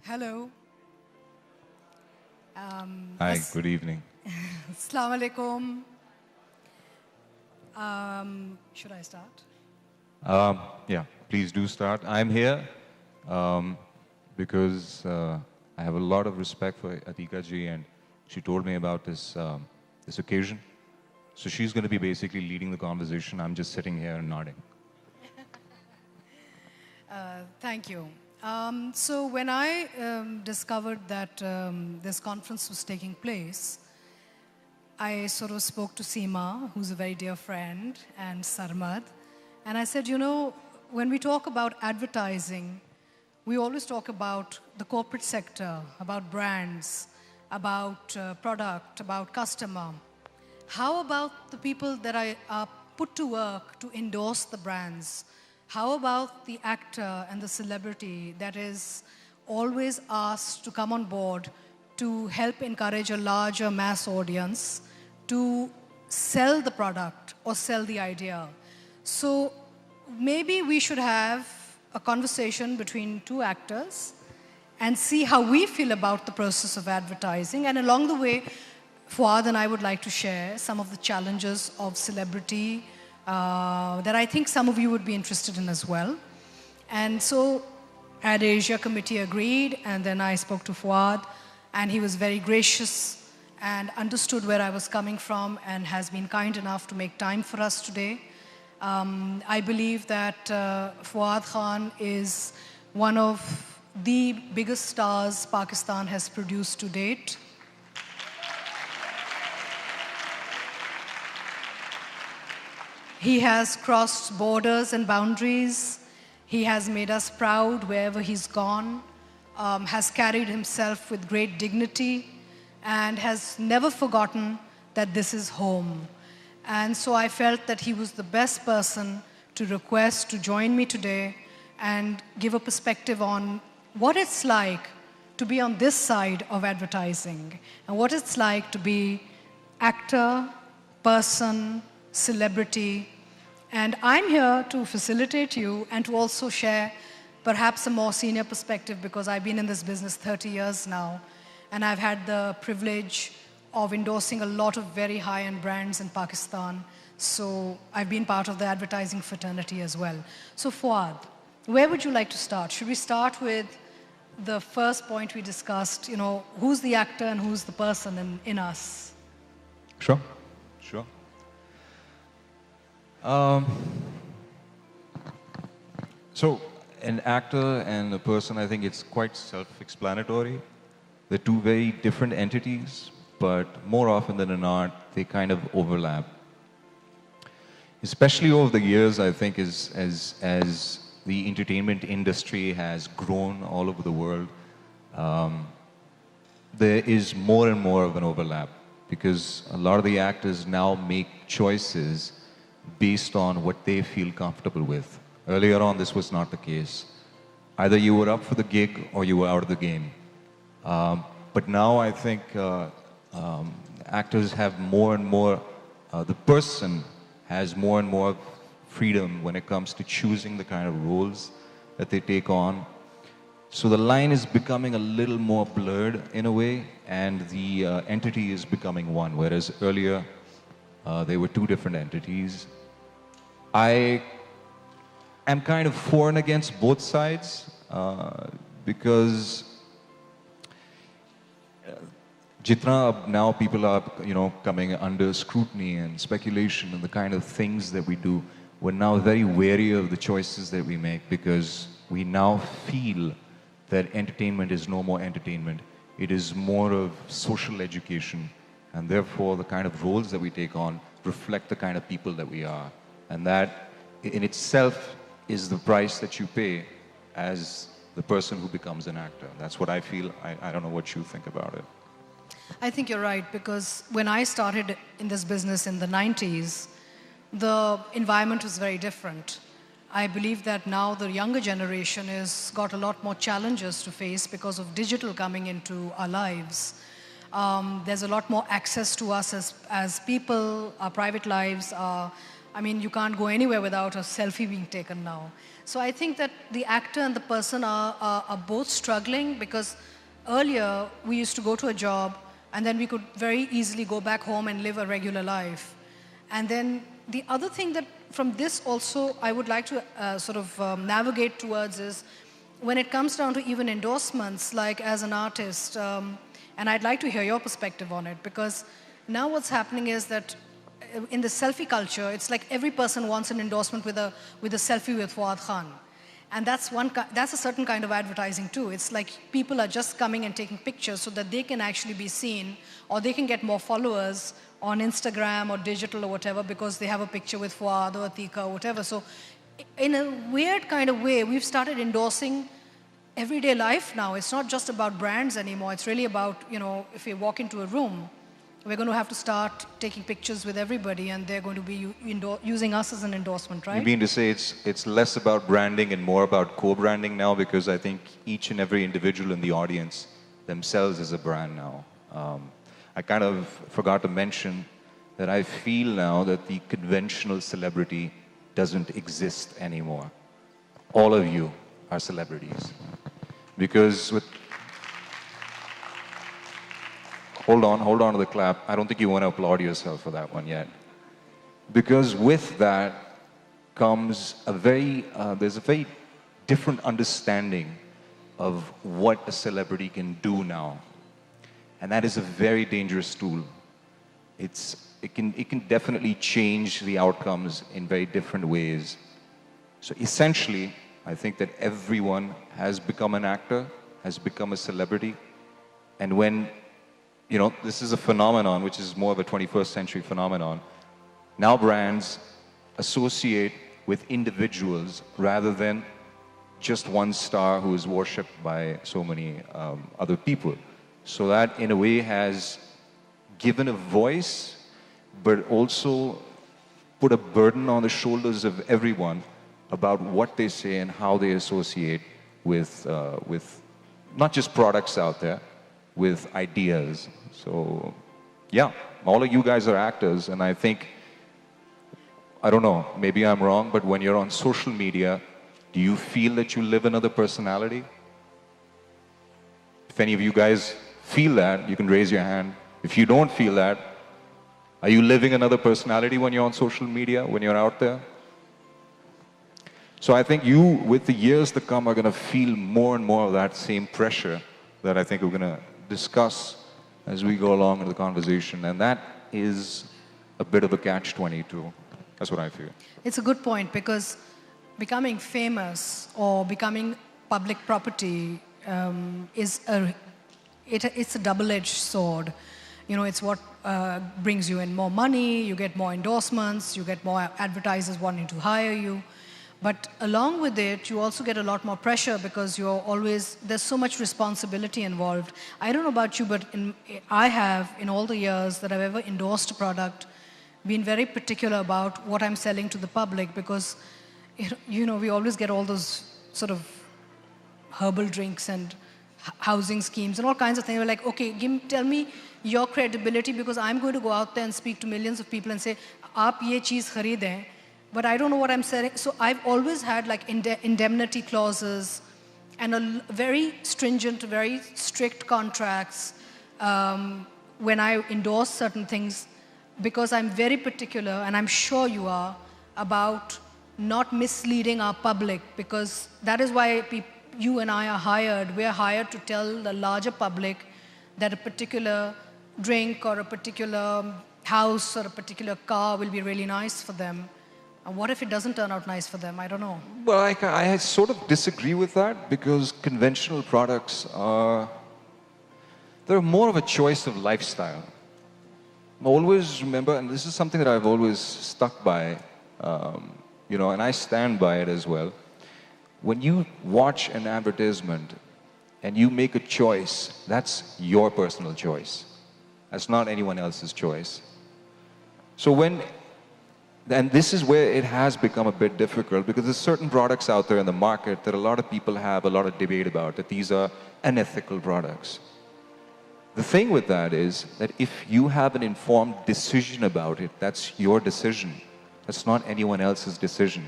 Hello. Hi, good evening. Assalamu alaikum. Should I start? Yeah, please do start. I'm here because I have a lot of respect for Atiqa ji, and she told me about this this occasion. So she's going to be basically leading the conversation. I'm just sitting here and nodding. Thank you. So when I discovered that this conference was taking place, I sort of spoke to Seema, who's a very dear friend, and Sarmad. And I said, you know, when we talk about advertising, we always talk about the corporate sector, about brands, about product, about customer. How about the people that are put to work to endorse the brands? How about the actor and the celebrity that is always asked to come on board to help encourage a larger mass audience to sell the product or sell the idea? So maybe we should have a conversation between two actors and see how we feel about the process of advertising. And along the way, Fawad and I would like to share some of the challenges of celebrity that I think some of you would be interested in as well. And so AdAsia committee agreed, and then I spoke to Fawad, and he was very gracious and understood where I was coming from and has been kind enough to make time for us today. I believe that Fawad Khan is one of the biggest stars Pakistan has produced to date. He has crossed borders and boundaries. He has made us proud wherever he's gone, has carried himself with great dignity, and has never forgotten that this is home. And so I felt that he was the best person to request to join me today and give a perspective on what it's like to be on this side of advertising and what it's like to be actor, person, celebrity. And I'm here to facilitate you and to also share perhaps a more senior perspective, because I've been in this business 30 years now, and I've had the privilege of endorsing a lot of very high-end brands in Pakistan. So I've been part of the advertising fraternity as well. So Fawad, where would you like to start? Should we start with the first point we discussed, you know, who's the actor and who's the person in us? Sure, sure. So an actor and a person, I think it's quite self-explanatory. They're two very different entities, but more often than not, they kind of overlap. Especially over the years, I think, as the entertainment industry has grown all over the world, there is more and more of an overlap, because a lot of the actors now make choices based on what they feel comfortable with. Earlier on, this was not the case. Either you were up for the gig or you were out of the game. But now I think actors have more and more, the person has more and more freedom when it comes to choosing the kind of roles that they take on. So the line is becoming a little more blurred in a way, and the entity is becoming one, whereas earlier they were two different entities. I am kind of for and against both sides because jitna now people are, you know, coming under scrutiny and speculation and the kind of things that we do, we're now very wary of the choices that we make, because we now feel that entertainment is no more entertainment. It is more of social education, and therefore the kind of roles that we take on reflect the kind of people that we are. And that in itself is the price that you pay as the person who becomes an actor. That's what I feel. I don't know what you think about it. I think you're right, because when I started in this business in the 90s, the environment was very different. I believe that now the younger generation has got a lot more challenges to face because of digital coming into our lives. There's a lot more access to us as people, our private lives. I mean, you can't go anywhere without a selfie being taken now. So I think that the actor and the person are both struggling, because earlier we used to go to a job and then we could very easily go back home and live a regular life. And then the other thing that from this also I would like to navigate towards is when it comes down to even endorsements, like as an artist, and I'd like to hear your perspective on it, because now what's happening is that in the selfie culture, it's like every person wants an endorsement with a selfie with Fawad Khan. And that's a certain kind of advertising too. It's like people are just coming and taking pictures so that they can actually be seen, or they can get more followers on Instagram or digital or whatever, because they have a picture with Fawad or Atiqa or whatever. So in a weird kind of way, we've started endorsing everyday life now. It's not just about brands anymore. It's really about, if we walk into a room, we're going to have to start taking pictures with everybody, and they're going to be using us as an endorsement, right? You mean to say it's less about branding and more about co-branding now? Because I think each and every individual in the audience themselves is a brand now. I kind of forgot to mention that I feel now that the conventional celebrity doesn't exist anymore. All of you are celebrities. Because with... Hold on to the clap. I don't think you want to applaud yourself for that one yet. Because with that comes there's a very different understanding of what a celebrity can do now. And that is a very dangerous tool. It can definitely change the outcomes in very different ways. So essentially, I think that everyone has become an actor, has become a celebrity. And when this is a phenomenon which is more of a 21st century phenomenon. Now brands associate with individuals rather than just one star who is worshipped by so many other people. So that in a way has given a voice, but also put a burden on the shoulders of everyone about what they say and how they associate with not just products out there, with ideas. So, yeah, all of you guys are actors, and I think, I don't know, maybe I'm wrong, but when you're on social media, do you feel that you live another personality? If any of you guys feel that, you can raise your hand. If you don't feel that, are you living another personality when you're on social media, when you're out there? So I think you, with the years to come, are going to feel more and more of that same pressure that I think we're going to discuss as we go along in the conversation, and that is a bit of a catch-22. That's what I feel. It's a good point, because becoming famous or becoming public property it's a double-edged sword. It's what brings you in more money, you get more endorsements, you get more advertisers wanting to hire you. But along with it, you also get a lot more pressure, because there's so much responsibility involved. I don't know about you, but I have, in all the years that I've ever endorsed a product, been very particular about what I'm selling to the public, because, we always get all those sort of herbal drinks and housing schemes and all kinds of things. We're like, okay, tell me your credibility, because I'm going to go out there and speak to millions of people and say, aap ye cheez khareedein, but I don't know what I'm selling. So I've always had like indemnity clauses and very stringent, very strict contracts when I endorse certain things, because I'm very particular, and I'm sure you are, about not misleading our public, because that is why you and I are hired. We're hired to tell the larger public that a particular drink or a particular house or a particular car will be really nice for them. And what if it doesn't turn out nice for them? I don't know. Well, I sort of disagree with that, because conventional products they're more of a choice of lifestyle. Always remember, and this is something that I've always stuck by, and I stand by it as well. When you watch an advertisement and you make a choice, that's your personal choice. That's not anyone else's choice. So and this is where it has become a bit difficult, because there's certain products out there in the market that a lot of people have a lot of debate about, that these are unethical products. The thing with that is that if you have an informed decision about it, that's your decision. That's not anyone else's decision.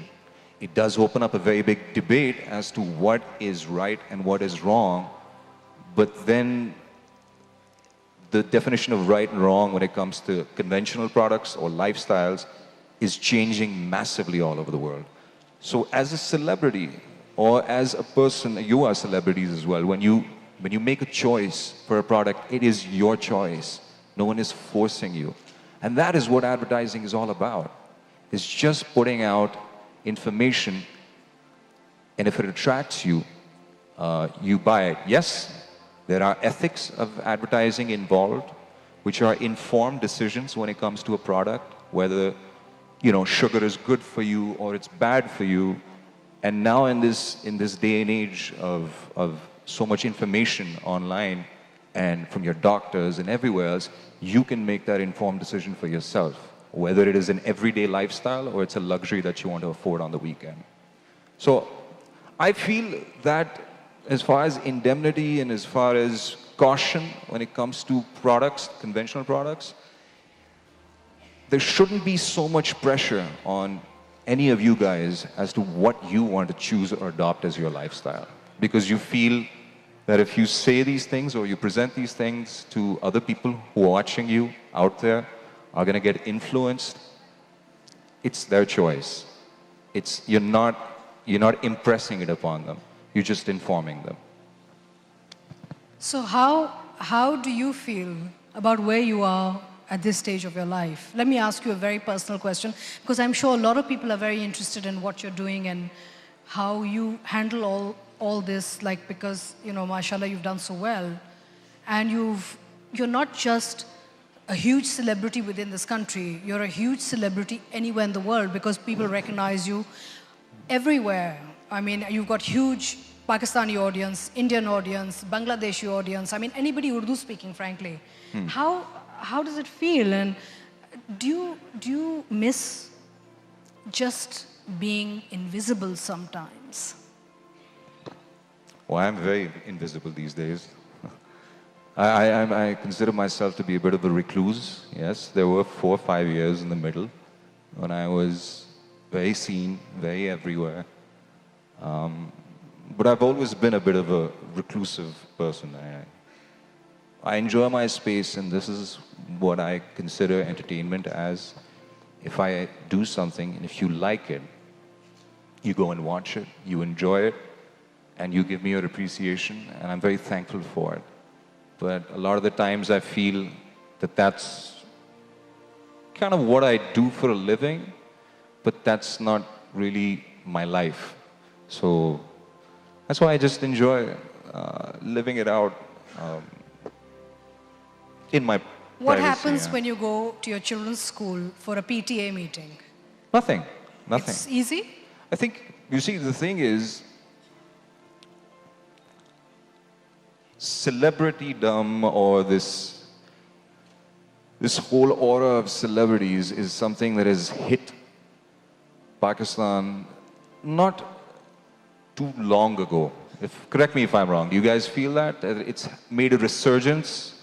it does open up a very big debate as to what is right and what is wrong. But then the definition of right and wrong when it comes to conventional products or lifestyles is changing massively all over the world. So as a celebrity or as a person, you are celebrities as well. When you make a choice for a product, it is your choice. No one is forcing you. And that is what advertising is all about. It's just putting out information, and if it attracts you, you buy it. Yes, there are ethics of advertising involved, which are informed decisions when it comes to a product, whether sugar is good for you or it's bad for you. And now in this day and age of so much information online and from your doctors and everywhere else, you can make that informed decision for yourself, whether it is an everyday lifestyle or it's a luxury that you want to afford on the weekend. So I feel that as far as indemnity and as far as caution when it comes to products, conventional products, there shouldn't be so much pressure on any of you guys as to what you want to choose or adopt as your lifestyle. Because you feel that if you say these things or you present these things to other people who are watching you out there, are going to get influenced, it's their choice. You're not impressing it upon them. You're just informing them. So how do you feel about where you are at this stage of your life? Let me ask you a very personal question, because I'm sure a lot of people are very interested in what you're doing and how you handle all this, like, because, mashallah, you've done so well. And you're not just a huge celebrity within this country, you're a huge celebrity anywhere in the world because people recognize you everywhere. I mean, you've got huge Pakistani audience, Indian audience, Bangladeshi audience. I mean, anybody Urdu speaking, frankly. How does it feel? And do you miss just being invisible sometimes? Well, I'm very invisible these days. I consider myself to be a bit of a recluse. Yes, there were 4 or 5 years in the middle when I was very seen, very everywhere. But I've always been a bit of a reclusive person. I enjoy my space, and this is what I consider entertainment as. If I do something, and if you like it, you go and watch it, you enjoy it, and you give me your appreciation, and I'm very thankful for it. But a lot of the times I feel that that's kind of what I do for a living, but that's not really my life. So that's why I just enjoy living it out in my What privacy, happens yeah. when you go to your children's school for a PTA meeting? Nothing. It's easy? I think, you see, the thing is, celebritydom or this whole aura of celebrities is something that has hit Pakistan not too long ago. Correct me if I'm wrong. Do you guys feel that? It's made a resurgence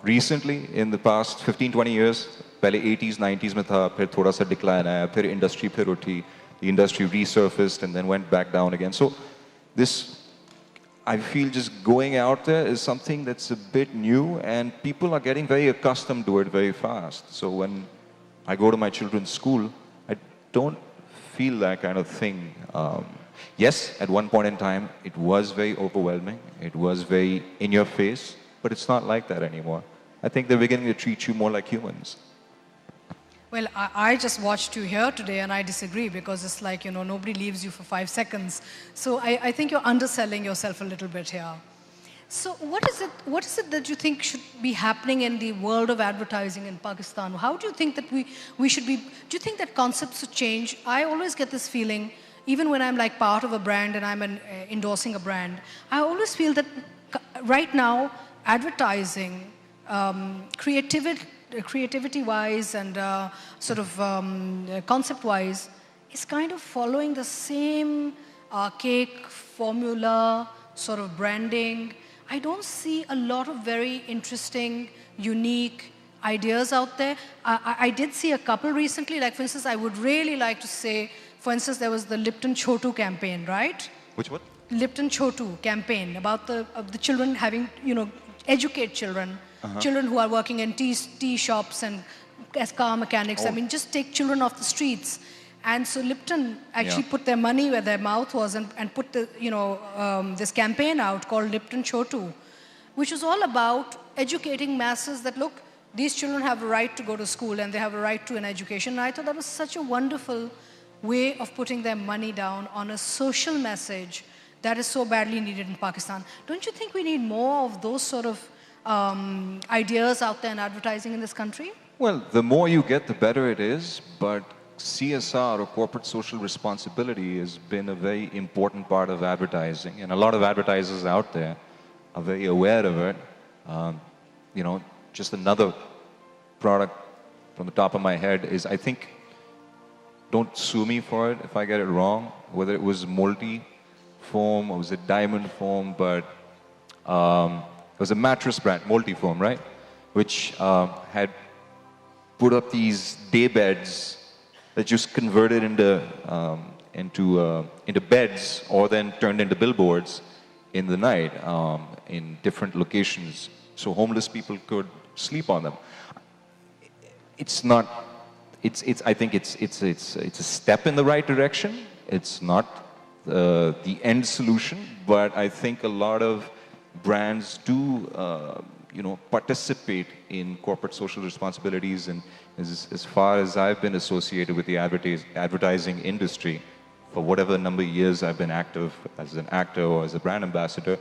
recently in the past 15-20 years. Pehle 80s, 90s mein tha, phir thoda sa decline aaya, phir industry phir uthi, the industry resurfaced and then went back down again. So this, I feel, just going out there is something that's a bit new, and people are getting very accustomed to it very fast. So when I go to my children's school, I don't feel that kind of thing. Yes, at one point in time, it was very overwhelming. It was very in your face, but it's not like that anymore. I think they're beginning to treat you more like humans. Well, I just watched you here today and I disagree, because it's like, nobody leaves you for 5 seconds. So I think you're underselling yourself a little bit here. So what is it that you think should be happening in the world of advertising in Pakistan? How do you think that we should be, do you think that concepts should change? I always get this feeling, even when I'm like part of a brand and I'm endorsing a brand, I always feel that right now, advertising, creativity-wise and sort of concept-wise, is kind of following the same archaic formula, sort of branding. I don't see a lot of very interesting, unique ideas out there. I did see a couple recently, like for instance, I would really like to say, for instance, there was the Lipton Chotu campaign, right? Which one? Lipton Chotu campaign about the children having, educate children, children who are working in tea shops and as car mechanics. I mean, just take children off the streets. And so Lipton actually put their money where their mouth was and put the, this campaign out called Lipton Chotu, which was all about educating masses that, look, these children have a right to go to school and they have a right to an education. And I thought that was such a wonderful way of putting their money down on a social message that is so badly needed in Pakistan. Don't you think we need more of those sort of ideas out there in advertising in this country? Well, the more you get, the better it is, but CSR, or corporate social responsibility, has been a very important part of advertising, and a lot of advertisers out there are very aware of it. Just another product from the top of my head is, I think, don't sue me for it if I get it wrong, whether it was Multi-Foam or was it Diamond Foam, but it was a mattress brand, Multi-Foam, right? Which had put up these day beds that just converted into beds, or then turned into billboards in the night in different locations, so homeless people could sleep on them. It's not. I think it's a step in the right direction. It's not the end solution, but I think a lot of brands do participate in corporate social responsibilities. And as far as I've been associated with the advertising industry, for whatever number of years I've been active as an actor or as a brand ambassador,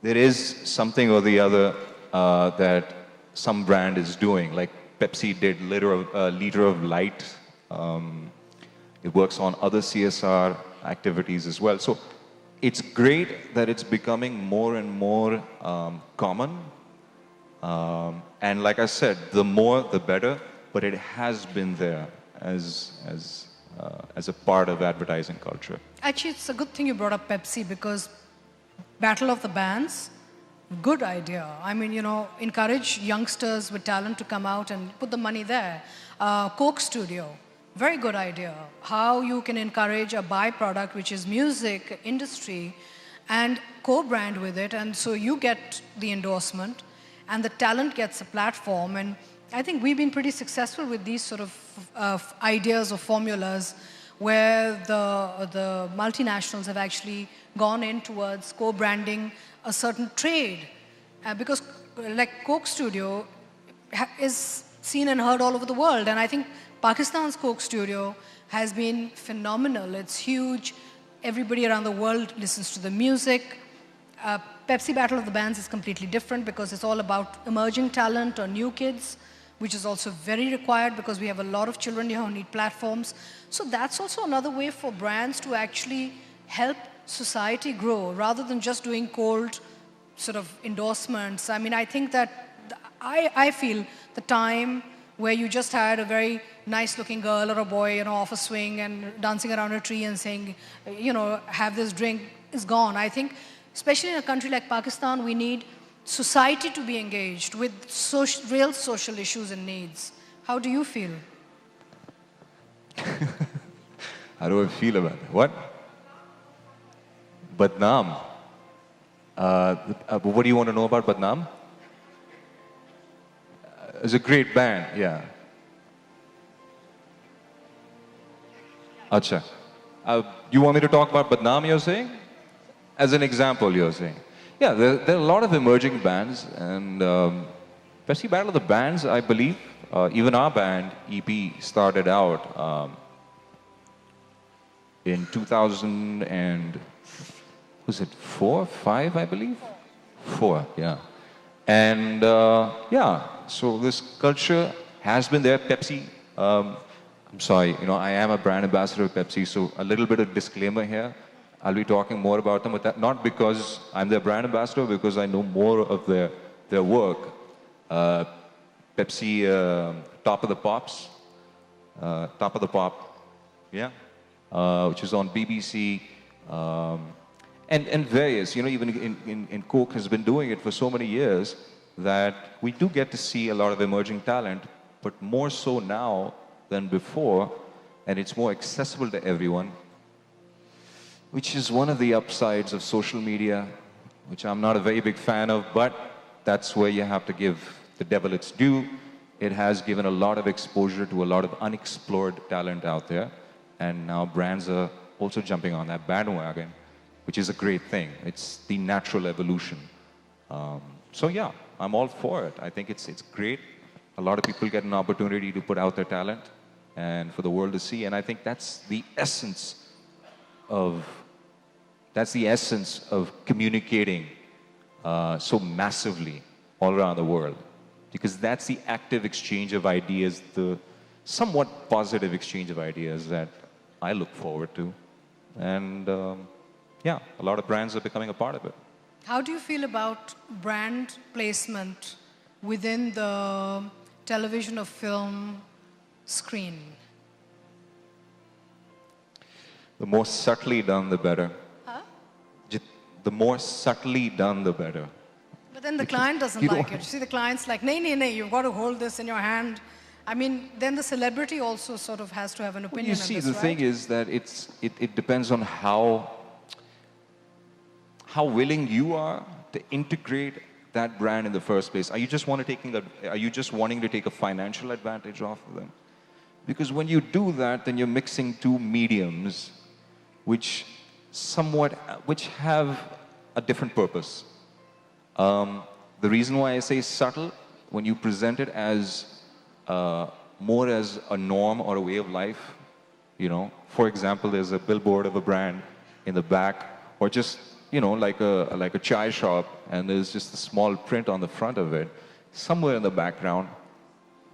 there is something or the other that some brand is doing. Like Pepsi did Liter of Light. It works on other CSR activities as well. So it's great that it's becoming more and more common. And like I said, the more, the better. But it has been there as a part of advertising culture. Actually, it's a good thing you brought up Pepsi, because Battle of the Bands, good idea. I mean, encourage youngsters with talent to come out and put the money there. Coke Studio, very good idea. How you can encourage a byproduct, which is music industry, and co-brand with it, and so you get the endorsement, and the talent gets a platform. And I think we've been pretty successful with these sort of ideas or formulas where the multinationals have actually gone in towards co-branding a certain trade. Because like Coke Studio is seen and heard all over the world. And I think Pakistan's Coke Studio has been phenomenal. It's huge. Everybody around the world listens to the music. Pepsi Battle of the Bands is completely different, because it's all about emerging talent or new kids, which is also very required because we have a lot of children here who need platforms. So that's also another way for brands to actually help society grow, rather than just doing cold sort of endorsements. I mean, I think that I feel the time where you just had a very nice-looking girl or a boy, off a swing and dancing around a tree and saying, have this drink, is gone. I think, especially in a country like Pakistan, we need society to be engaged with real social issues and needs. How do you feel? How do I feel about it? What? Badnaam. What do you want to know about Badnaam? It's a great band, yeah. Acha. You want me to talk about Badnaam, you're saying? As an example, you're saying? Yeah, there are a lot of emerging bands, and Pepsi Battle of the Bands, I believe, even our band, EP, started out in 2000 and, was it 4, 5, I believe? 4, yeah. And yeah, so this culture has been there. Pepsi, I'm sorry, I am a brand ambassador of Pepsi, so a little bit of disclaimer here. I'll be talking more about them, but that, not because I'm their brand ambassador, because I know more of their work. Pepsi, Top of the Pops, Top of the Pop, yeah, which is on BBC, and various, even in Coke has been doing it for so many years. that we do get to see a lot of emerging talent, but more so now than before, and it's more accessible to everyone, which is one of the upsides of social media, which I'm not a very big fan of, but that's where you have to give the devil its due. It has given a lot of exposure to a lot of unexplored talent out there, and now brands are also jumping on that bandwagon, which is a great thing. It's the natural evolution. So yeah, I'm all for it. I think it's great. A lot of people get an opportunity to put out their talent and for the world to see, and I think that's the essence of communicating so massively all around the world, because that's the active exchange of ideas, the somewhat positive exchange of ideas that I look forward to. And yeah, a lot of brands are becoming a part of it. How do you feel about brand placement within the television or film screen? The more subtly done, the better. Huh? The more subtly done, the better. But then the client doesn't like it. You see, the client's like, nay, nay, nay, you've got to hold this in your hand. I mean, then the celebrity also sort of has to have an opinion on this, You see, the thing is that it depends on how willing you are to integrate that brand in the first place. Are you just wanting to take a financial advantage off of them? Because when you do that, then you're mixing two mediums which have a different purpose. The reason why I say subtle, when you present it as more as a norm or a way of life, you know, for example, there's a billboard of a brand in the back, or just, you know, like a chai shop, and there's just a small print on the front of it, somewhere in the background.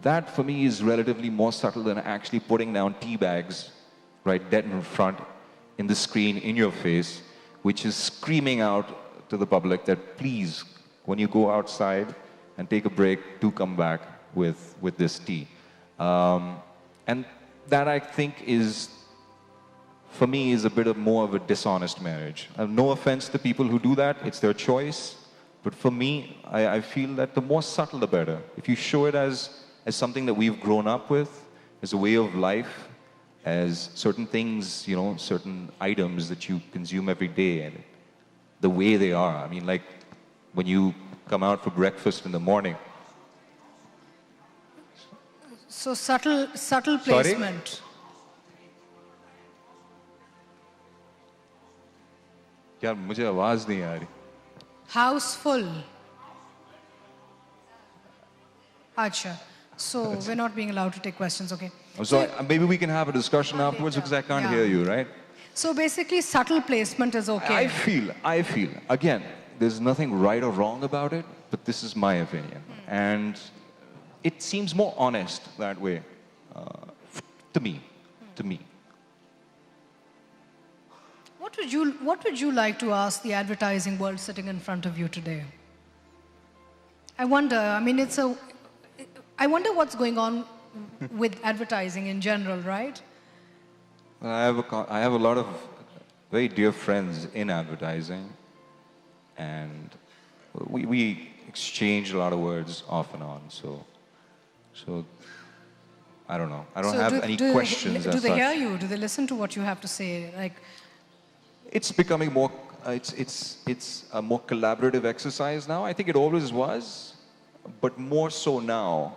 That for me is relatively more subtle than actually putting down tea bags right dead in front in the screen in your face, which is screaming out to the public that please, when you go outside and take a break, do come back with this tea. And that, I think, is, for me, is a bit more of a dishonest marriage. No offense to people who do that, it's their choice. But for me, I feel that the more subtle, the better. If you show it as something that we've grown up with, as a way of life, as certain things, you know, certain items that you consume every day, and the way they are. I mean, like, when you come out for breakfast in the morning. So subtle placement. Sorry? यार मुझे आवाज नहीं आ रही. House full. Acha. So we're not being allowed to take questions, okay? So maybe we can have a discussion afterwards because I can't hear you, right? So basically, subtle placement is okay. I feel, again, there's nothing right or wrong about it, but this is my opinion. And it seems more honest that way, to me. What would you like to ask the advertising world sitting in front of you today? I wonder, I mean, I wonder what's going on with advertising in general, right? I have a lot of very dear friends in advertising, and we exchange a lot of words off and on. So I don't know. I don't have any questions. Do they hear you? Do they listen to what you have to say? Like, it's becoming more. It's a more collaborative exercise now. I think it always was, but more so now,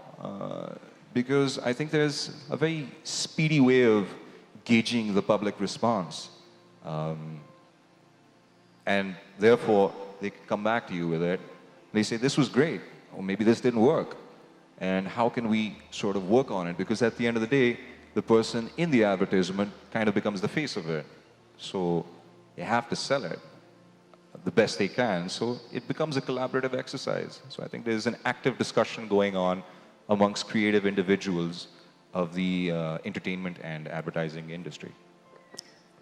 because I think there's a very speedy way of gauging the public response, and therefore they come back to you with it. They say this was great, or maybe this didn't work, and how can we sort of work on it? Because at the end of the day, the person in the advertisement kind of becomes the face of it, so they have to sell it the best they can. So it becomes a collaborative exercise. So I think there's an active discussion going on amongst creative individuals of the entertainment and advertising industry.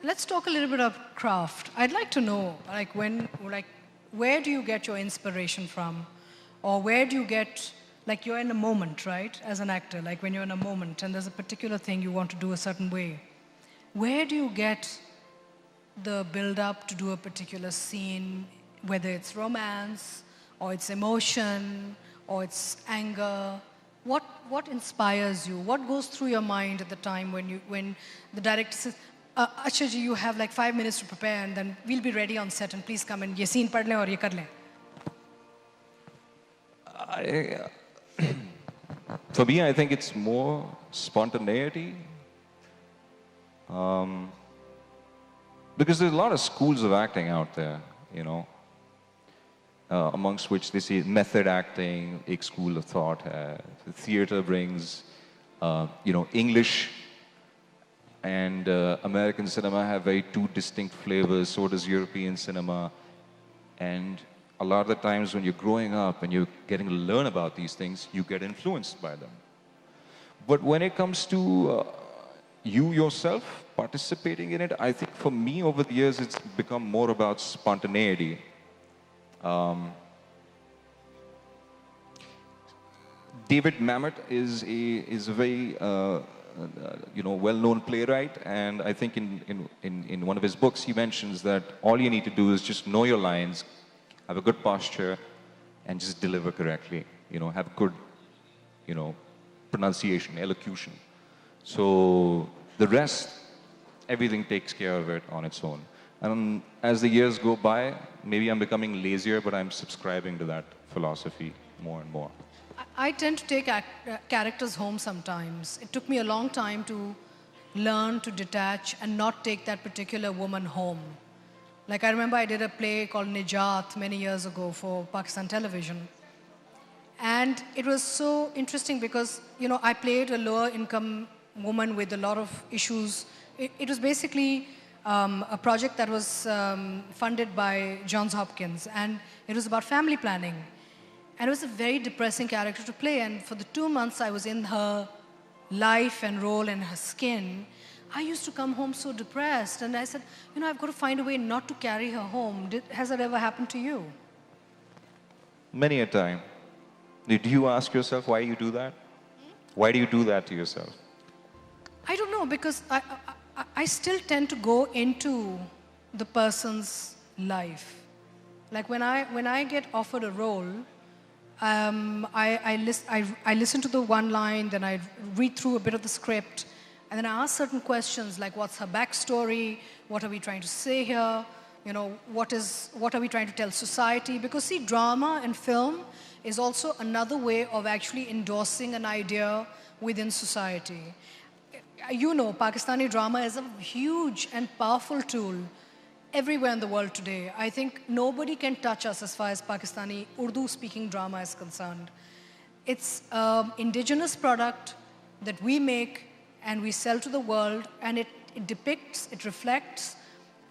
Let's talk a little bit of craft. I'd like to know, where do you get your inspiration from? Or where do you get, like, you're in a moment, right? As an actor, like when you're in a moment and there's a particular thing you want to do a certain way. Where do you get the build-up to do a particular scene, whether it's romance, or it's emotion, or it's anger? What inspires you? What goes through your mind at the time when the director says, Acha ji, you have like 5 minutes to prepare and then we'll be ready on set and please come and ye scene pad le aur ye kar le? For me, I think it's more spontaneity. Because there's a lot of schools of acting out there, you know, amongst which they say method acting, ek school of thought hai. The theater brings, you know, English and American cinema have very two distinct flavors, so does European cinema. And a lot of the times when you're growing up and you're getting to learn about these things, you get influenced by them. But when it comes to you yourself participating in it, I think for me over the years it's become more about spontaneity. David Mamet is a very you know, well-known playwright, and I think in one of his books he mentions that all you need to do is just know your lines, have a good posture, and just deliver correctly. You know, have good, you know, pronunciation, elocution. So the rest, everything takes care of it on its own. And as the years go by, maybe I'm becoming lazier, but I'm subscribing to that philosophy more and more. I tend to take characters home sometimes. It took me a long time to learn to detach and not take that particular woman home. Like I remember I did a play called Nijat many years ago for Pakistan television. And it was so interesting because, you know, I played a lower income woman with a lot of issues. It was basically a project that was funded by Johns Hopkins, and it was about family planning. And it was a very depressing character to play, and for the 2 months I was in her life and role and her skin, I used to come home so depressed, and I said, you know, I've got to find a way not to carry her home. Has that ever happened to you? Many a time. Did you ask yourself why you do that? Why do you do that to yourself? I don't know, because I still tend to go into the person's life. Like when I get offered a role, I listen to the one line, then I read through a bit of the script, and then I ask certain questions like, what's her backstory? What are we trying to say here? You know, what are we trying to tell society? Because see, drama and film is also another way of actually endorsing an idea within society. You know, Pakistani drama is a huge and powerful tool everywhere in the world today. I think nobody can touch us as far as Pakistani Urdu-speaking drama is concerned. It's an indigenous product that we make and we sell to the world, and it depicts, it reflects,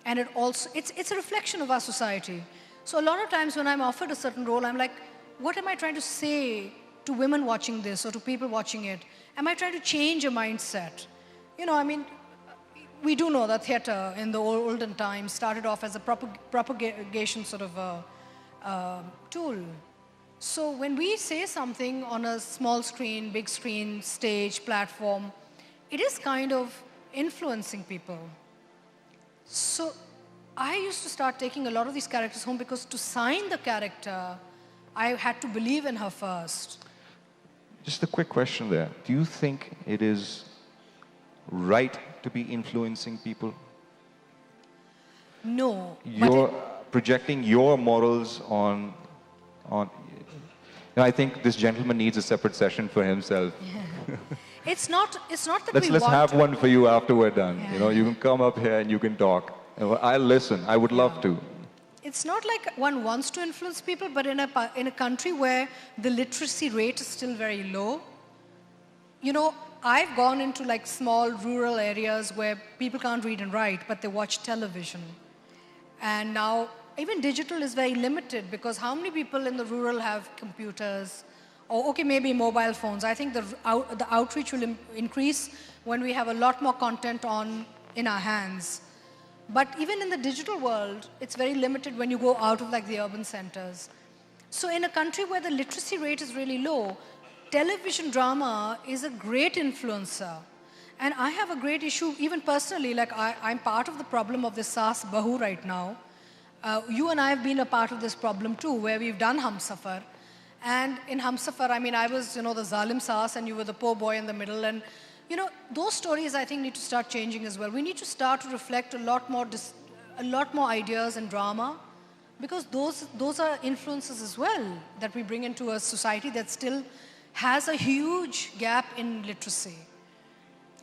and it's a reflection of our society. So a lot of times when I'm offered a certain role, I'm like, what am I trying to say to women watching this or to people watching it? Am I trying to change a mindset? You know, I mean, we do know that theater in the olden times started off as a propagation sort of a tool. So when we say something on a small screen, big screen, stage, platform, it is kind of influencing people. So I used to start taking a lot of these characters home because to sign the character, I had to believe in her first. Just a quick question there. Do you think it is right to be influencing people? No. You're projecting your morals on. I think this gentleman needs a separate session for himself. Yeah. It's not that let's have one for you after we're done. Yeah. You know, you can come up here and you can talk. I'll listen. I would love to. It's not like one wants to influence people, but in a country where the literacy rate is still very low, you know, I've gone into like small rural areas where people can't read and write, but they watch television. And now even digital is very limited because how many people in the rural have computers? Or okay, maybe mobile phones. I think the outreach will increase when we have a lot more content in our hands. But even in the digital world, it's very limited when you go out of like the urban centers. So in a country where the literacy rate is really low, television drama is a great influencer. And I have a great issue, even personally, like I'm part of the problem of this Saas Bahu right now. You and I have been a part of this problem too, where we've done Humsafar. And in Humsafar, I mean, I was, the Zalim Saas and you were the poor boy in the middle. And, those stories I think need to start changing as well. We need to start to reflect a lot more ideas and drama, because those are influences as well that we bring into a society that still has a huge gap in literacy.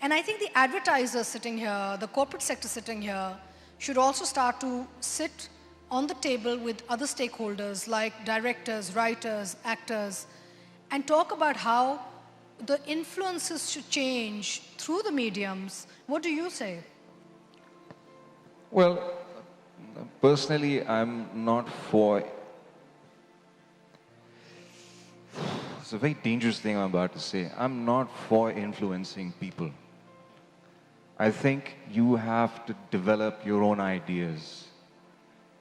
And I think the advertisers sitting here, the corporate sector sitting here, should also start to sit on the table with other stakeholders like directors, writers, actors, and talk about how the influences should change through the mediums. What do you say? Well, personally, I'm not for... It's a very dangerous thing I'm about to say. I'm not for influencing people. I think you have to develop your own ideas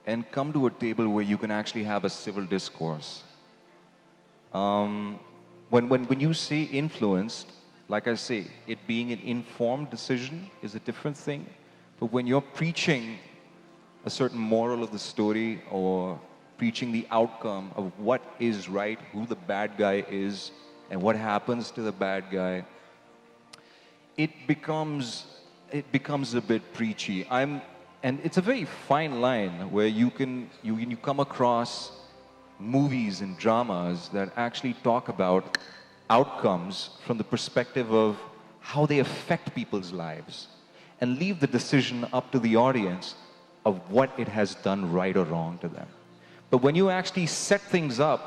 and come to a table where you can actually have a civil discourse. When you say influenced, like I say, it being an informed decision is a different thing. But when you're preaching a certain moral of the story or preaching the outcome of what is right, who the bad guy is, and what happens to the bad guy, it becomes a bit preachy. And it's a very fine line where you come across movies and dramas that actually talk about outcomes from the perspective of how they affect people's lives and leave the decision up to the audience of what it has done right or wrong to them. But when you actually set things up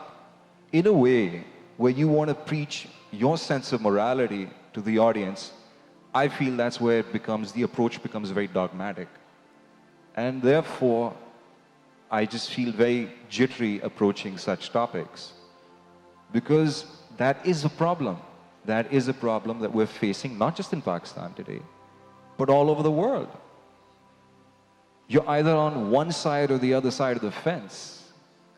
in a way where you want to preach your sense of morality to the audience, I feel that's where the approach becomes very dogmatic. And therefore, I just feel very jittery approaching such topics. Because that is a problem. That is a problem that we're facing, not just in Pakistan today, but all over the world. You're either on one side or the other side of the fence.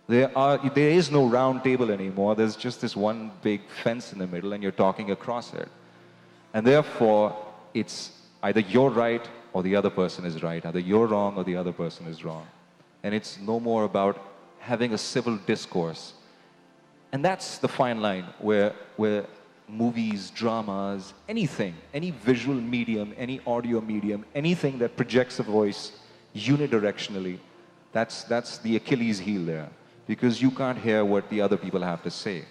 There is no round table anymore. There's just this one big fence in the middle and you're talking across it. And therefore, it's either you're right or the other person is right. Either you're wrong or the other person is wrong. And it's no more about having a civil discourse. And that's the fine line where movies, dramas, anything, any visual medium, any audio medium, anything that projects a voice unidirectionally, that's the Achilles heel there. Because you can't hear what the other people have to say.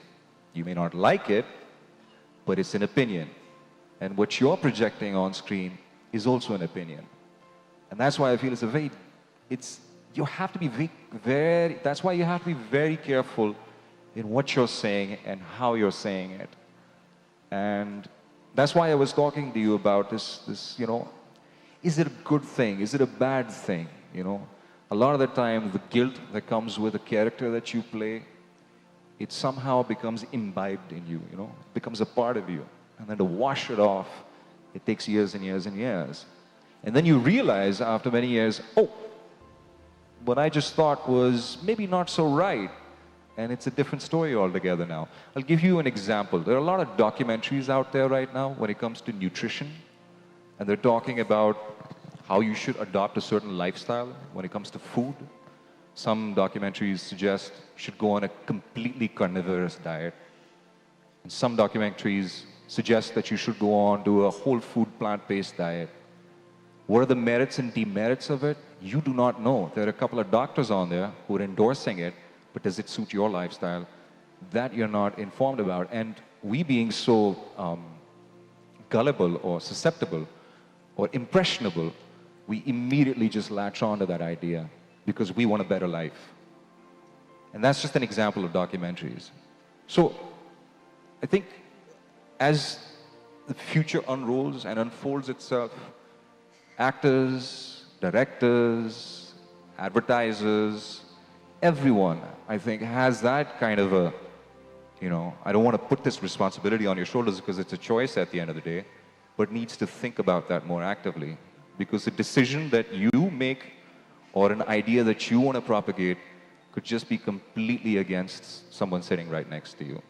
You may not like it, but it's an opinion. And what you're projecting on screen is also an opinion. And that's why I feel you have to be that's why you have to be very careful in what you're saying and how you're saying it. And that's why I was talking to you about this, is it a good thing? Is it a bad thing? A lot of the time, the guilt that comes with the character that you play, it somehow becomes imbibed in you, it becomes a part of you. And then to wash it off, it takes years and years and years. And then you realize after many years, oh, what I just thought was maybe not so right. And it's a different story altogether now. I'll give you an example. There are a lot of documentaries out there right now when it comes to nutrition. And they're talking about how you should adopt a certain lifestyle when it comes to food. Some documentaries suggest you should go on a completely carnivorous diet. And some documentaries suggest that you should go on to a whole food plant-based diet. What are the merits and demerits of it? You do not know. There are a couple of doctors on there who are endorsing it, but does it suit your lifestyle? That you're not informed about. And we being so gullible or susceptible or impressionable, we immediately just latch on to that idea because we want a better life. And that's just an example of documentaries. So I think as the future unrolls and unfolds itself, actors, directors, advertisers, everyone, I think, has that kind of a, I don't want to put this responsibility on your shoulders because it's a choice at the end of the day, but needs to think about that more actively. Because the decision that you make or an idea that you want to propagate could just be completely against someone sitting right next to you.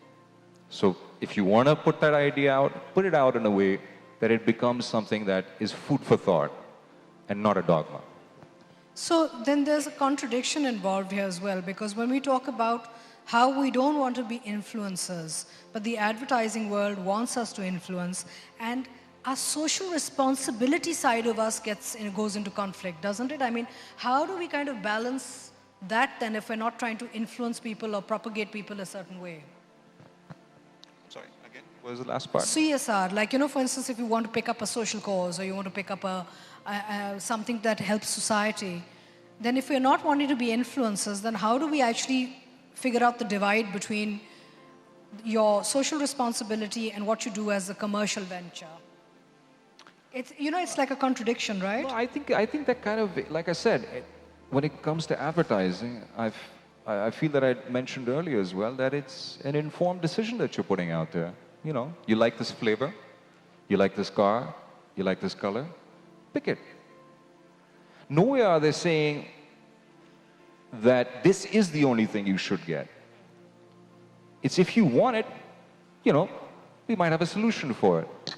So if you want to put that idea out, put it out in a way that it becomes something that is food for thought and not a dogma. So then there's a contradiction involved here as well, because when we talk about how we don't want to be influencers, but the advertising world wants us to influence, and our social responsibility side of us goes into conflict, doesn't it? I mean, how do we kind of balance that then if we're not trying to influence people or propagate people a certain way? Sorry, again, what was the last part? CSR, like, for instance, if you want to pick up a social cause or you want to pick up something that helps society, then if we're not wanting to be influencers, then how do we actually figure out the divide between your social responsibility and what you do as a commercial venture? It's like a contradiction, right? No, I think that kind of, like I said, when it comes to advertising, I feel that I mentioned earlier as well that it's an informed decision that you're putting out there. You like this flavor, you like this car, you like this color, pick it. Nowhere are they saying that this is the only thing you should get. It's if you want it, we might have a solution for it.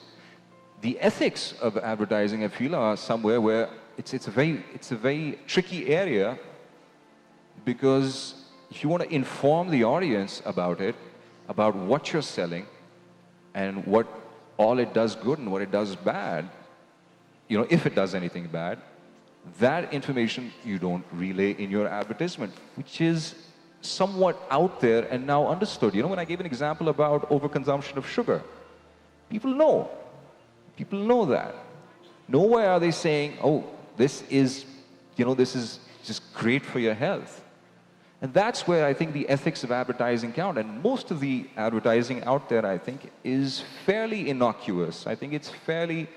The ethics of advertising, I feel, are somewhere where it's a very tricky area, because if you want to inform the audience about it, about what you're selling, and what all it does good and what it does bad, if it does anything bad, that information you don't relay in your advertisement, which is somewhat out there and now understood. When I gave an example about overconsumption of sugar, people know that. Nowhere are they saying, oh, this is just great for your health. And that's where I think the ethics of advertising count. And most of the advertising out there, I think, is fairly innocuous. I think it's fairly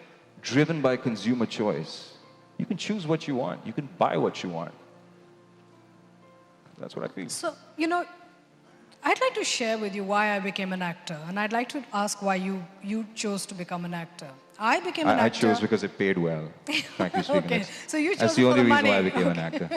driven by consumer choice. You can choose what you want. You can buy what you want. That's what I feel. So, I'd like to share with you why I became an actor. And I'd like to ask why you chose to become an actor. I became an actor. I chose because it paid well, frankly speaking. Okay, so you chose That's the for only the reason money. why I became an actor.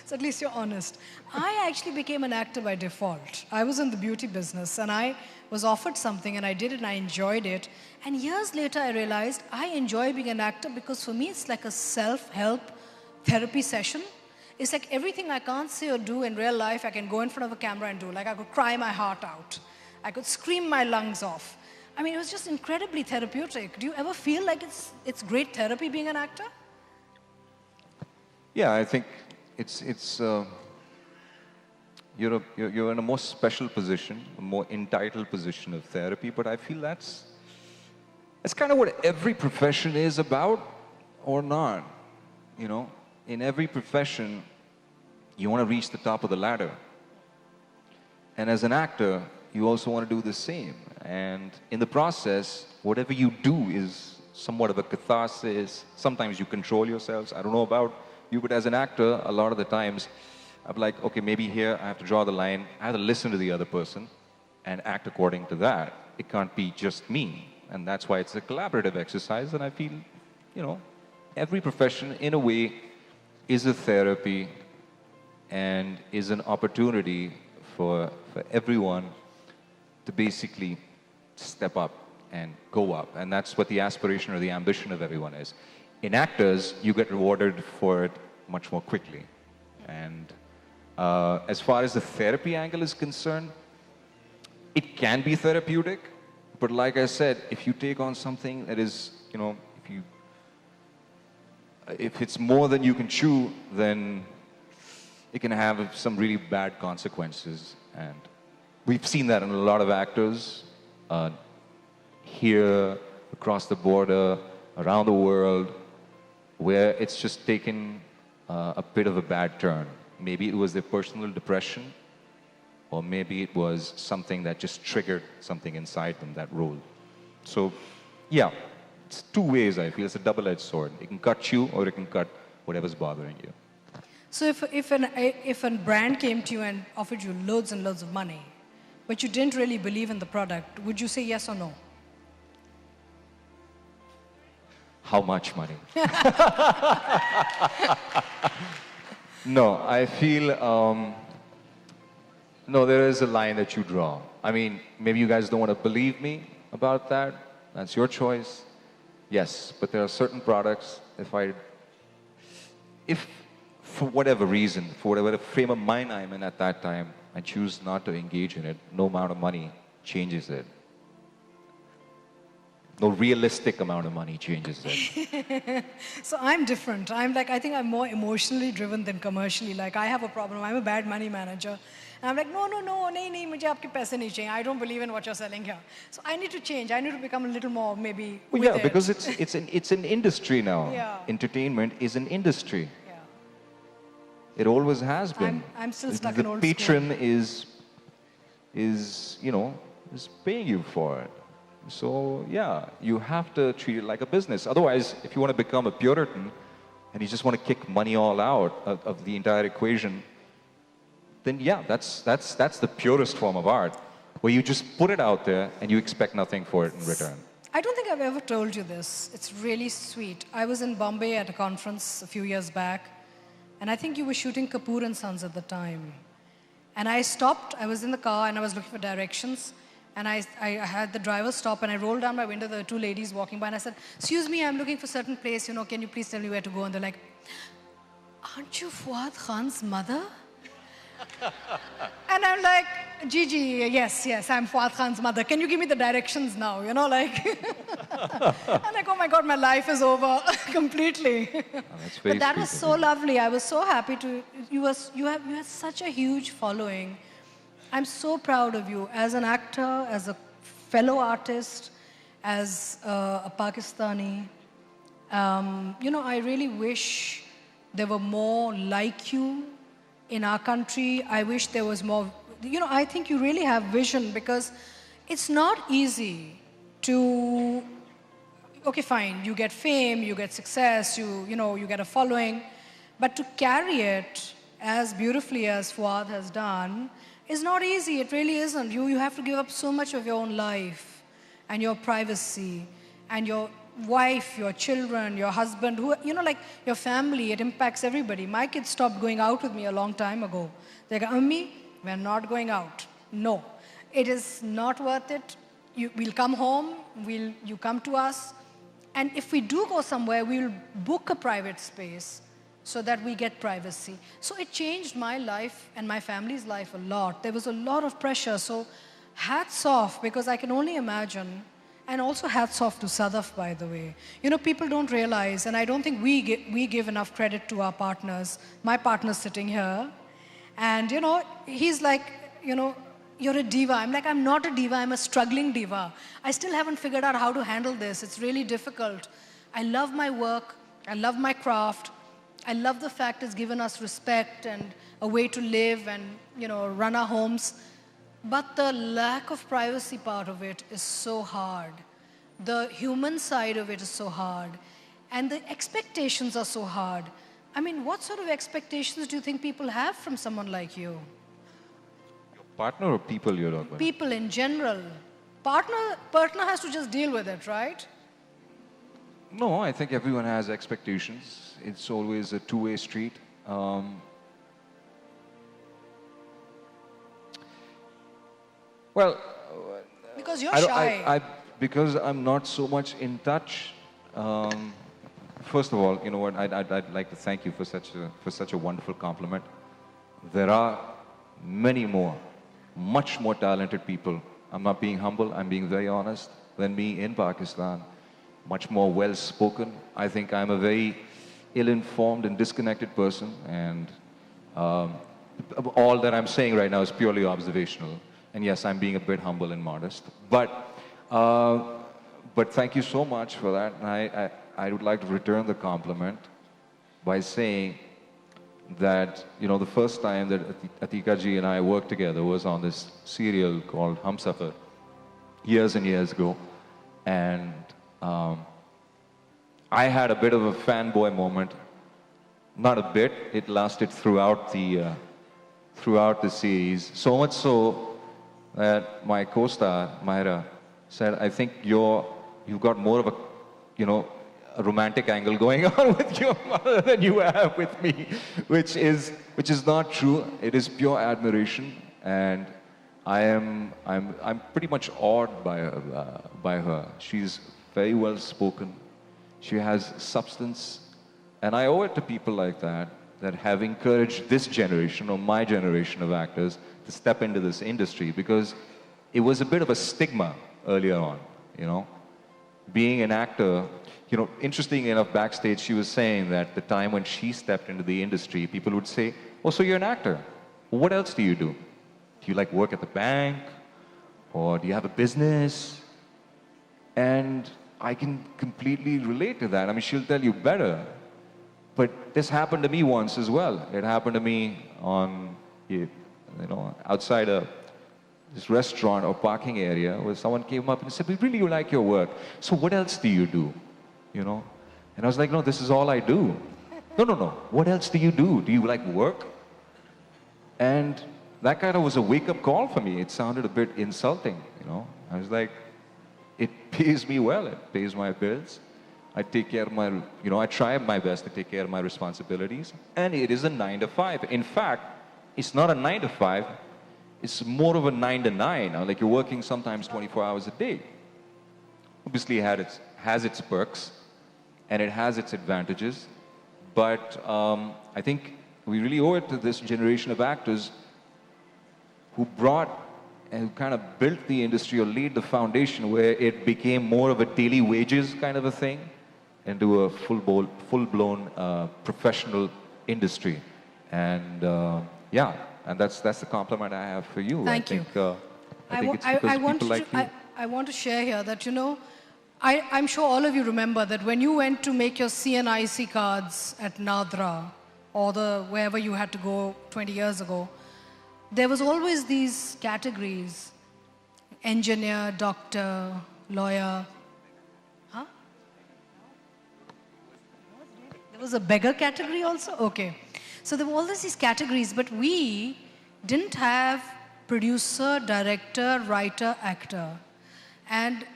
So at least you're honest. I actually became an actor by default. I was in the beauty business and I was offered something and I did it and I enjoyed it. And years later I realized I enjoy being an actor because for me it's like a self-help therapy session. It's like everything I can't say or do in real life, I can go in front of a camera and do. Like I could cry my heart out. I could scream my lungs off. I mean, it was just incredibly therapeutic. Do you ever feel like it's great therapy being an actor? Yeah, I think you're in a more special position, a more entitled position of therapy, but I feel that's kind of what every profession is about, or not. In every profession, you want to reach the top of the ladder. And as an actor, you also want to do the same. And in the process, whatever you do is somewhat of a catharsis. Sometimes you control yourselves. I don't know about you, but as an actor, a lot of the times, I'm like, okay, maybe here I have to draw the line. I have to listen to the other person and act according to that. It can't be just me. And that's why it's a collaborative exercise. And I feel, every profession, in a way, is a therapy and is an opportunity for everyone to basically step up and go up. And that's what the aspiration or the ambition of everyone is. In actors, you get rewarded for it much more quickly. And as far as the therapy angle is concerned, it can be therapeutic, but like I said, if you take on something that is, if it's more than you can chew, then it can have some really bad consequences. And we've seen that in a lot of actors, here, across the border, around the world, where it's just taken a bit of a bad turn. Maybe it was their personal depression, or maybe it was something that just triggered something inside them, that role. So, yeah, it's two ways, I feel. It's a double-edged sword. It can cut you, or it can cut whatever's bothering you. So if a brand came to you and offered you loads and loads of money, but you didn't really believe in the product, would you say yes or no? How much money? No, I feel, no, there is a line that you draw. I mean, maybe you guys don't want to believe me about that. That's your choice. Yes, but there are certain products, if for whatever reason, for whatever frame of mind I'm in at that time, I choose not to engage in it. No amount of money changes it. No realistic amount of money changes it. So I'm different. I'm like, I think I'm more emotionally driven than commercially. Like, I have a problem. I'm a bad money manager. And I'm like, no, nahi, mujhe aapke paise nahi chahiye. I don't believe in what you're selling here. So I need to change. I need to become a little more, maybe, Well, with yeah, it. because it's an industry now. Yeah. Entertainment is an industry. Yeah. It always has been. I'm still stuck in old The school. patron is paying you for it. So yeah, you have to treat it like a business. Otherwise, if you want to become a Puritan and you just want to kick money all out of the entire equation, then yeah, that's the purest form of art, where you just put it out there and you expect nothing for it in return. I don't think I've ever told you this. It's really sweet. I was in Bombay at a conference a few years back, and I think you were shooting Kapoor and Sons at the time. And I stopped. I was in the car and I was looking for directions. And I had the driver stop, and I rolled down my window. There were two ladies walking by, and I said, "Excuse me, I'm looking for a certain place. Can you please tell me where to go?" And they're like, "Aren't you Fawad Khan's mother?" And I'm like, "Gigi, yes, I'm Fawad Khan's mother. Can you give me the directions now?" And like, "Oh my God, my life is over completely." That's very But that sweet was of so you. lovely. I was so happy to. You had such a huge following. I'm so proud of you as an actor, as a fellow artist, as a Pakistani. I really wish there were more like you in our country. I wish there was more. I think you really have vision, because it's not easy to. Okay, fine. You get fame, you get success, you get a following, but to carry it as beautifully as Fawad has done is not easy. It really isn't. You have to give up so much of your own life and your privacy and your wife, your children, your husband, like your family. It impacts everybody. My kids stopped going out with me a long time ago. They go, "Ammi, we're not going out." No, it is not worth it. We'll come home, you come to us, and if we do go somewhere, we'll book a private space so that we get privacy. So it changed my life and my family's life a lot. There was a lot of pressure. So hats off, because I can only imagine, and also hats off to Sadaf, by the way. People don't realize, and I don't think we give enough credit to our partners. My partner's sitting here, and he's like, "You're a diva." I'm like, "I'm not a diva, I'm a struggling diva. I still haven't figured out how to handle this. It's really difficult. I love my work, I love my craft. I love the fact it's given us respect and a way to live and, run our homes. But the lack of privacy part of it is so hard. The human side of it is so hard. And the expectations are so hard. I mean, what sort of expectations do you think people have from someone like you? Your partner or people you're talking about? People in general. Partner has to just deal with it, right? No, I think everyone has expectations. It's always a two-way street. Because you're shy. Because I'm not so much in touch. First of all, you know what? I'd like to thank you for such a wonderful compliment. There are many more, much more talented people. I'm not being humble. I'm being very honest. Than me in Pakistan. Much more well-spoken. I think I'm a very ill-informed and disconnected person, and all that I'm saying right now is purely observational. And yes, I'm being a bit humble and modest. But thank you so much for that. And I would like to return the compliment by saying that, the first time that Atiqa ji and I worked together was on this serial called Humsafar, years and years ago. And I had a bit of a fanboy moment. Not a bit. It lasted throughout the series. So much so that my co-star Mahira said, "I think you've got more of a romantic angle going on with your mother than you have with me," which is not true. It is pure admiration, and I'm pretty much awed by her. She's very well spoken. She has substance, and I owe it to people like that that have encouraged this generation or my generation of actors to step into this industry, because it was a bit of a stigma earlier on, you know. Being an actor, you know, interesting enough, backstage she was saying that the time when she stepped into the industry, people would say, oh, so you're an actor. What else do you do? Do you like work at the bank? Or do you have a business? And I can completely relate to that. I mean, she'll tell you better. But this happened to me once as well. It happened to me on, you know, outside this restaurant or parking area where someone came up and said, we really like your work. So what else do you do? You know? And I was like, no, this is all I do. No, no, no. What else do you do? Do you like work? And that kind of was a wake-up call for me. It sounded a bit insulting, you know? I was like, it pays me well. It pays my bills. I take care of my, you know, I try my best to take care of my responsibilities. And it is a 9 to 5. In fact, it's not a 9 to 5. It's more of a 9 to 9. Like you're working sometimes 24 hours a day. Obviously, it has its perks and it has its advantages. But I think we really owe it to this generation of actors who brought and who kind of built the industry or laid the foundation where it became more of a daily wages kind of a thing into a full-blown professional industry. And yeah, and that's the compliment I have for you. Thank you. I think it's because people like you. I want to share here that, you know, I'm sure all of you remember that when you went to make your CNIC cards at Nadra or wherever you had to go 20 years ago, there was always these categories: engineer, doctor, lawyer. Huh? There was a beggar category also? Okay. So there were all these categories, but we didn't have producer, director, writer, actor. And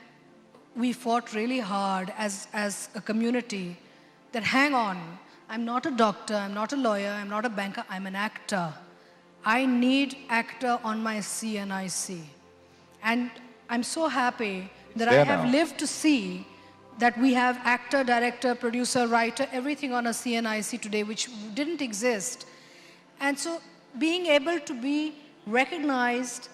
we fought really hard as a community that, hang on, I'm not a doctor, I'm not a lawyer, I'm not a banker, I'm an actor. I need actor on my CNIC. And I'm so happy that I have lived to see that we have actor, director, producer, writer, everything on a CNIC today, which didn't exist. And so being able to be recognized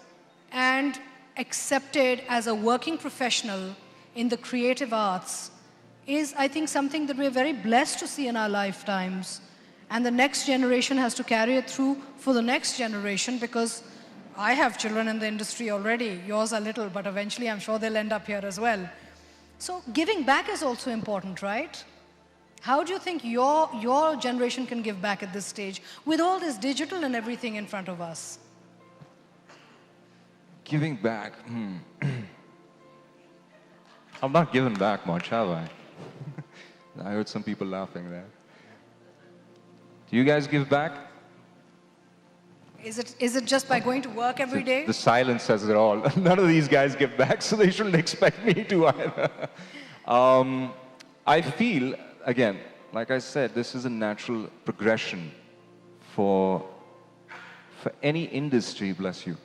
and accepted as a working professional in the creative arts is, I think, something that we're very blessed to see in our lifetimes. And the next generation has to carry it through for the next generation, because I have children in the industry already. Yours are little, but eventually I'm sure they'll end up here as well. So giving back is also important, right? How do you think your generation can give back at this stage with all this digital and everything in front of us? Giving back. I've not given back much, have I? I heard some people laughing there. Do you guys give back? Is it just by going to work every day? The silence says it all. None of these guys give back, so they shouldn't expect me to either. I feel, again, like I said, this is a natural progression for any industry, bless you,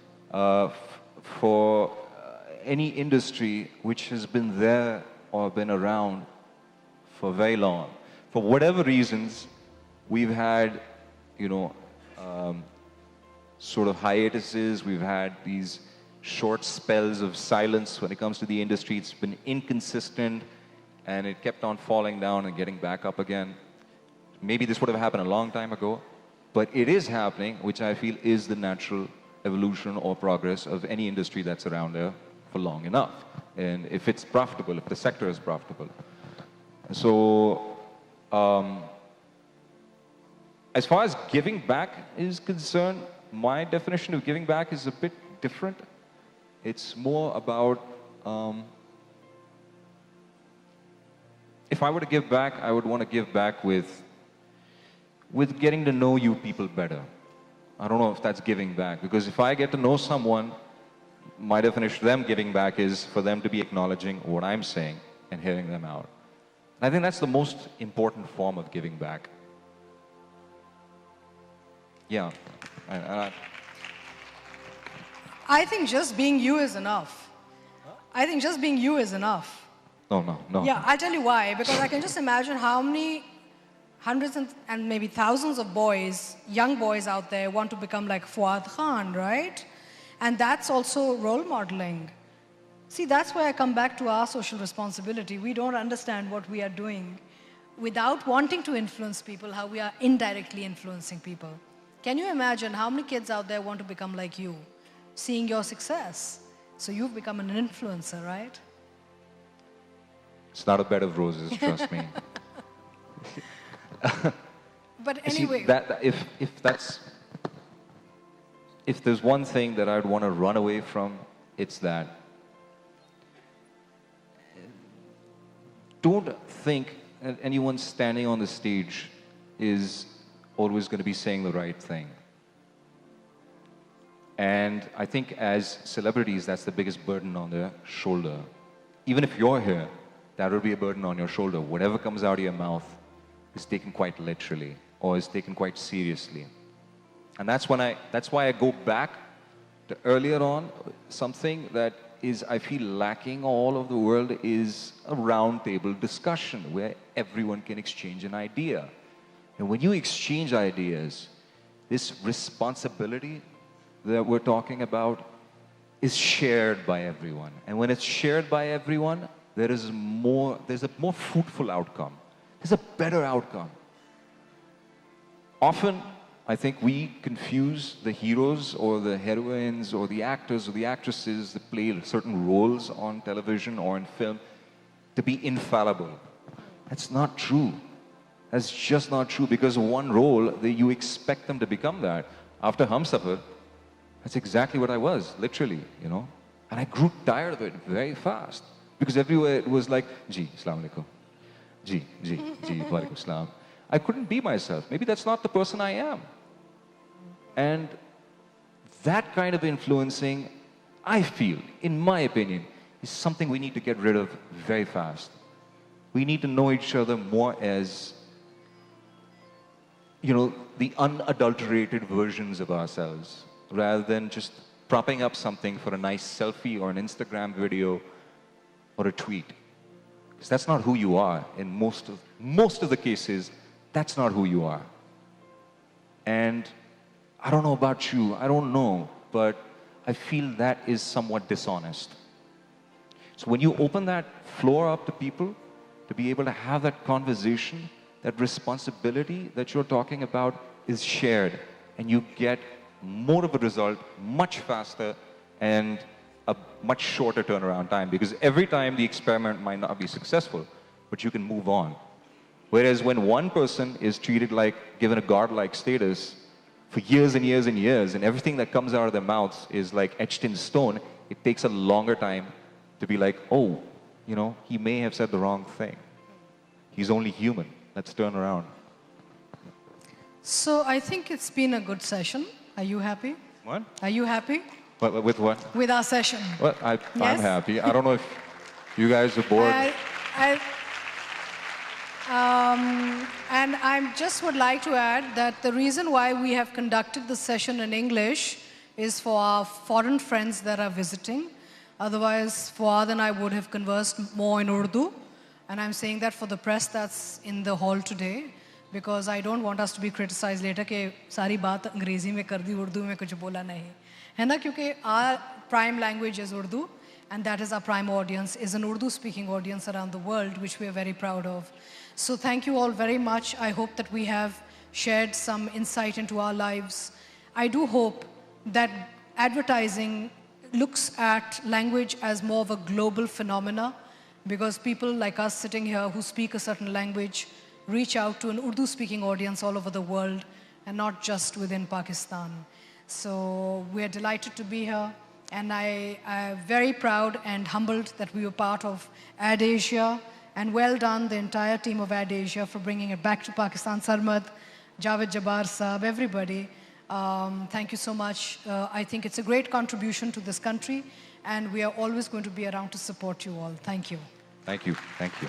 for any industry which has been there or been around for very long. For whatever reasons, we've had, you know, sort of hiatuses. We've had these short spells of silence when it comes to the industry. It's been inconsistent, and it kept on falling down and getting back up again. Maybe this would have happened a long time ago, but it is happening, which I feel is the natural evolution or progress of any industry that's around there for long enough. And if it's profitable, if the sector is profitable. So, as far as giving back is concerned, my definition of giving back is a bit different. It's more about, if I were to give back, I would want to give back with getting to know you people better. I don't know if that's giving back, because if I get to know someone, my definition of them giving back is for them to be acknowledging what I'm saying and hearing them out. And I think that's the most important form of giving back. Yeah. I think just being you is enough. I think just being you is enough. No. Yeah, I'll tell you why. Because I can just imagine how hundreds and maybe thousands of boys, young boys out there want to become like Fawad Khan, right? And that's also role modeling. See, that's why I come back to our social responsibility. We don't understand what we are doing without wanting to influence people, how we are indirectly influencing people. Can you imagine how many kids out there want to become like you, seeing your success? So you've become an influencer, right? It's not a bed of roses, trust me. But anyway, see, if there's one thing that I'd want to run away from, it's that. Don't think that anyone standing on the stage is always going to be saying the right thing. And I think as celebrities, that's the biggest burden on their shoulder. Even if you're here, that will be a burden on your shoulder. Whatever comes out of your mouth is taken quite literally or is taken quite seriously. And that's why I go back to earlier on, something that is, I feel, lacking all over the world is a roundtable discussion where everyone can exchange an idea. And when you exchange ideas, this responsibility that we're talking about is shared by everyone. And when it's shared by everyone, there's a more fruitful outcome. There's a better outcome. Often, I think we confuse the heroes or the heroines or the actors or the actresses that play certain roles on television or in film to be infallible. That's not true. That's just not true, because one role that you expect them to become that. After Humsafar, that's exactly what I was, literally, you know. And I grew tired of it very fast, because everywhere it was like, Ji, Assalamu alaikum. Ji, wa alaikum assalam. I couldn't be myself. Maybe that's not the person I am. And that kind of influencing, I feel, in my opinion, is something we need to get rid of very fast. We need to know each other more as, you know, the unadulterated versions of ourselves, rather than just propping up something for a nice selfie or an Instagram video or a tweet. Because that's not who you are. In most of the cases, that's not who you are. And I don't know about you, I don't know, but I feel that is somewhat dishonest. So when you open that floor up to people, to be able to have that conversation, that responsibility that you're talking about is shared, and you get more of a result much faster and a much shorter turnaround time, because every time the experiment might not be successful, but you can move on. Whereas when one person is treated like, given a godlike status for years and years and years, and everything that comes out of their mouths is like etched in stone, it takes a longer time to be like, oh, you know, he may have said the wrong thing. He's only human. Let's turn around. So I think it's been a good session. Are you happy? What? Are you happy? With what? With our session. Well, I'm happy. I don't know if you guys are bored. And I just would like to add that the reason why we have conducted the session in English is for our foreign friends that are visiting. Otherwise, Fawad and I would have conversed more in Urdu. And I'm saying that for the press that's in the hall today, because I don't want us to be criticized later कि सारी बात अंग्रेजी में कर दी, उर्दू में कुछ बोला नहीं, है ना? क्योंकि our prime language is Urdu, and that is our prime audience, is an Urdu-speaking audience around the world, which we are very proud of. So thank you all very much. I hope that we have shared some insight into our lives. I do hope that advertising looks at language as more of a global phenomena, because people like us sitting here who speak a certain language reach out to an Urdu-speaking audience all over the world, and not just within Pakistan. So we're delighted to be here, and I am very proud and humbled that we were part of AdAsia, and well done the entire team of AdAsia for bringing it back to Pakistan. Sarmad, Javed Jabbar Saab, everybody, thank you so much. I think it's a great contribution to this country, and we are always going to be around to support you all. Thank you. Thank you. Thank you.